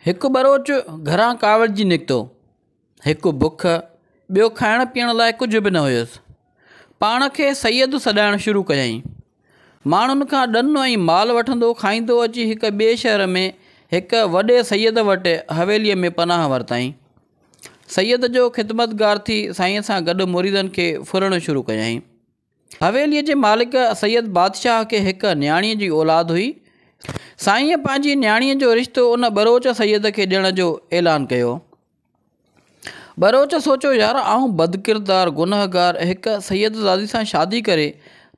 हिकु बरोच घरां कावड़जी निकितो। हिकु बुख, ॿियो खाइण पीअण लाइ कुझु बि न हुयुसि। पाण खे सैयद सॾाइणु शुरू कयईं। माण्हुनि खां ॾनु ऐं माल वठंदो खाईंदो अची हिकु ॿिए शहर में हिकु वॾे सैयद वटि हवेलीअ में पनाह वरिताईं। सैयद जो ख़िदमतगार थी साईंअ सां गॾु मुरीदनि खे फुरणु शुरू कयईं। हवेलीअ जे मालिक सैयद बादशाह खे हिकु न्याणीअ जी औलाद हुई। साईंअ पंहिंजी न्याणीअ जो रिश्तो उन बरोच सैयद खे ॾियण जो ऐलान कयो। बरोच सोचियो, यार आऊं बदकिरदार गुनहगार हिकु सैयदज़ादी सां शादी करे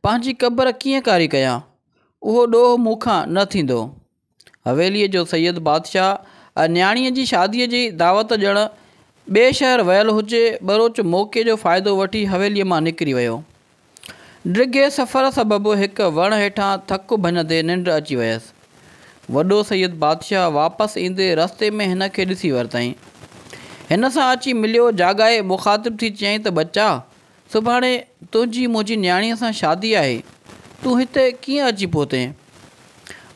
पंहिंजी क़बर कीअं कारी कयां, उहो ॾोह मूंखां न थींदो। हवेलीअ जो सैयद बादशाह न्याणीअ जी शादीअ जी दावत ॾियणु ॿिए शहर वियल हुजे, बरोच मौक़े जो फ़ाइदो वठी हवेलीअ मां निकिरी वियो। डिघे सफ़र सबबु हिकु वण हेठां थकु भञंदे निंड अची वियसि। वॾो सैयद बादशाह वापसि ईंदे रस्ते में हिन खे ॾिसी वरितईं। हिन सां अची मिलियो, जाॻाए मुख़ातिब थी चयईं त बच्चा, सुभाणे तुंहिंजी मुंहिंजी न्याणीअ सां शादी आहे, तूं हिते कीअं अची पहुतें?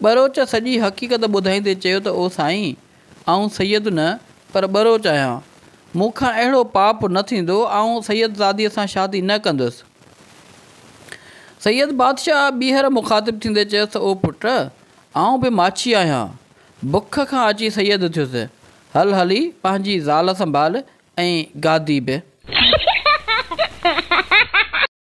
बरोच सॼी हक़ीक़त ॿुधाईंदे चयो त ओ साईं, आऊं सैयद न पर बरोच आहियां। मूंखां अहिड़ो पाप न थींदो, आऊं सैयदज़ादीअ सां शादी न कंदुसि। सैयद बादशाह ॿीहर मुख़ातिब थींदे चयोसि, ओ पुट, आऊं बि माछी आहियां, बुख खां अची सैयद थियुसि। हली पंहिंजी ज़ाल संभाल ऐं गादी बि।